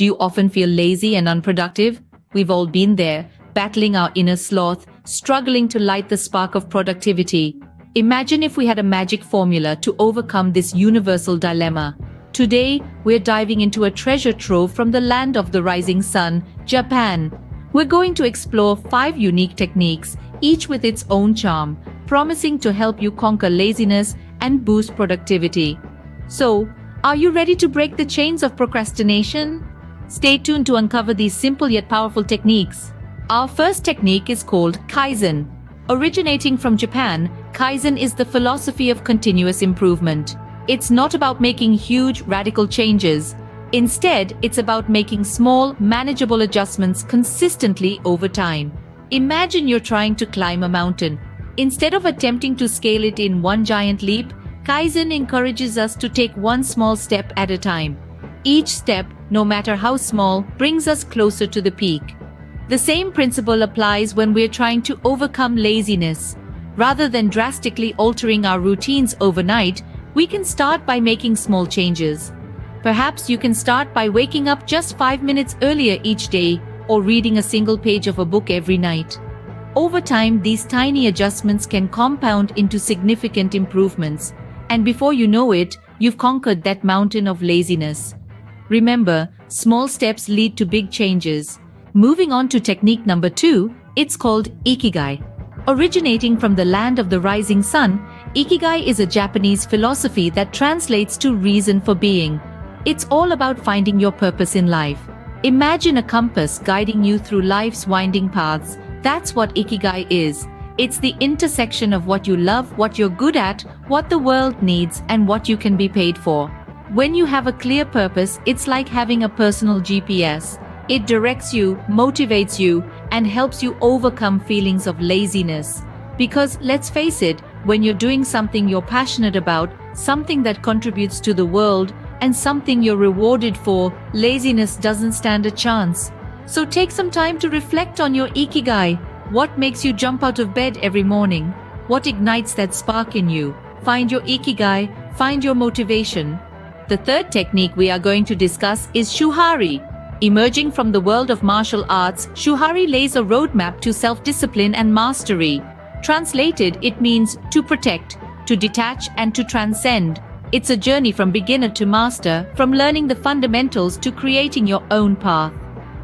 Do you often feel lazy and unproductive? We've all been there, battling our inner sloth, struggling to light the spark of productivity. Imagine if we had a magic formula to overcome this universal dilemma. Today, we're diving into a treasure trove from the land of the rising sun, Japan. We're going to explore 5 unique techniques, each with its own charm, promising to help you conquer laziness and boost productivity. So, are you ready to break the chains of procrastination? Stay tuned to uncover these simple yet powerful techniques. Our first technique is called Kaizen. Originating from Japan, Kaizen is the philosophy of continuous improvement. It's not about making huge, radical changes. Instead, it's about making small, manageable adjustments consistently over time. Imagine you're trying to climb a mountain. Instead of attempting to scale it in one giant leap, Kaizen encourages us to take one small step at a time. Each step, no matter how small, brings us closer to the peak. The same principle applies when we're trying to overcome laziness. Rather than drastically altering our routines overnight, we can start by making small changes. Perhaps you can start by waking up just 5 minutes earlier each day or reading a single page of a book every night. Over time, these tiny adjustments can compound into significant improvements, and before you know it, you've conquered that mountain of laziness. Remember, small steps lead to big changes. Moving on to technique number 2, it's called Ikigai. Originating from the land of the rising sun, Ikigai is a Japanese philosophy that translates to reason for being. It's all about finding your purpose in life. Imagine a compass guiding you through life's winding paths. That's what Ikigai is. It's the intersection of what you love, what you're good at, what the world needs, and what you can be paid for. When you have a clear purpose, it's like having a personal GPS. It directs you, motivates you, and helps you overcome feelings of laziness. Because let's face it, when you're doing something you're passionate about, something that contributes to the world, and something you're rewarded for, laziness doesn't stand a chance. So take some time to reflect on your Ikigai. What makes you jump out of bed every morning? What ignites that spark in you? Find your Ikigai, find your motivation. The third technique we are going to discuss is Shuhari. Emerging from the world of martial arts, Shuhari lays a roadmap to self-discipline and mastery. Translated, it means to protect, to detach, and to transcend. It's a journey from beginner to master, from learning the fundamentals to creating your own path.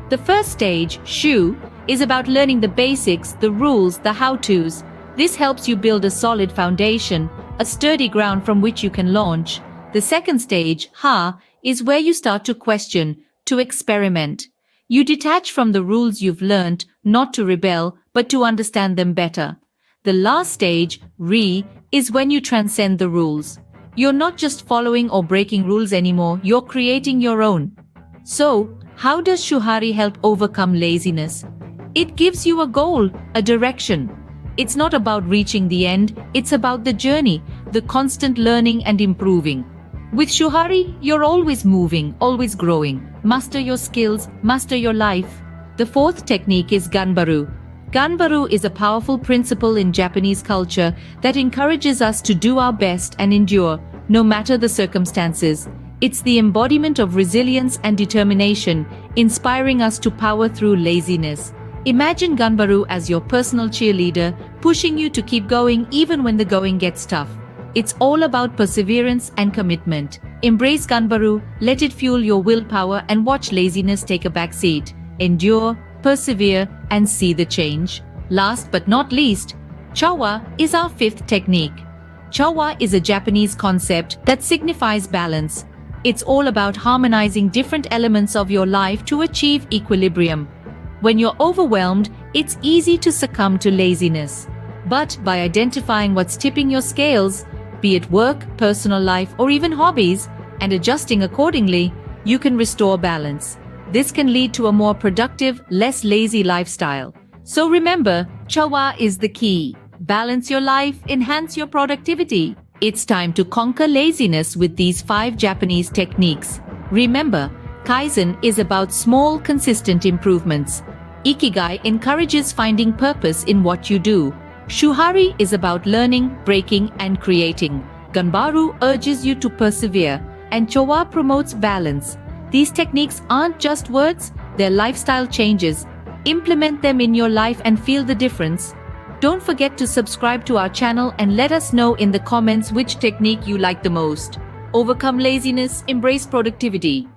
The first stage, Shu, is about learning the basics, the rules, the how-tos. This helps you build a solid foundation, a sturdy ground from which you can launch. The second stage, Ha, is where you start to question, to experiment. You detach from the rules you've learned, not to rebel, but to understand them better. The last stage, Ri, is when you transcend the rules. You're not just following or breaking rules anymore, you're creating your own. So, how does Shuhari help overcome laziness? It gives you a goal, a direction. It's not about reaching the end, it's about the journey, the constant learning and improving. With Shuhari, you're always moving, always growing. Master your skills, master your life. The fourth technique is Ganbaru. Ganbaru is a powerful principle in Japanese culture that encourages us to do our best and endure, no matter the circumstances. It's the embodiment of resilience and determination, inspiring us to power through laziness. Imagine Ganbaru as your personal cheerleader, pushing you to keep going even when the going gets tough. It's all about perseverance and commitment. Embrace Ganbaru, let it fuel your willpower, and watch laziness take a backseat. Endure, persevere, and see the change. Last but not least, Chowa is our fifth technique. Chowa is a Japanese concept that signifies balance. It's all about harmonizing different elements of your life to achieve equilibrium. When you're overwhelmed, it's easy to succumb to laziness. But by identifying what's tipping your scales, be it work, personal life, or even hobbies, and adjusting accordingly, you can restore balance. This can lead to a more productive, less lazy lifestyle. So remember, Chowa is the key. Balance your life, enhance your productivity. It's time to conquer laziness with these 5 Japanese techniques. Remember, Kaizen is about small, consistent improvements. Ikigai encourages finding purpose in what you do. Shuhari is about learning, breaking, and creating. Ganbaru urges you to persevere, and Chowa promotes balance. These techniques aren't just words, they're lifestyle changes. Implement them in your life and feel the difference. Don't forget to subscribe to our channel and let us know in the comments which technique you like the most. Overcome laziness, embrace productivity.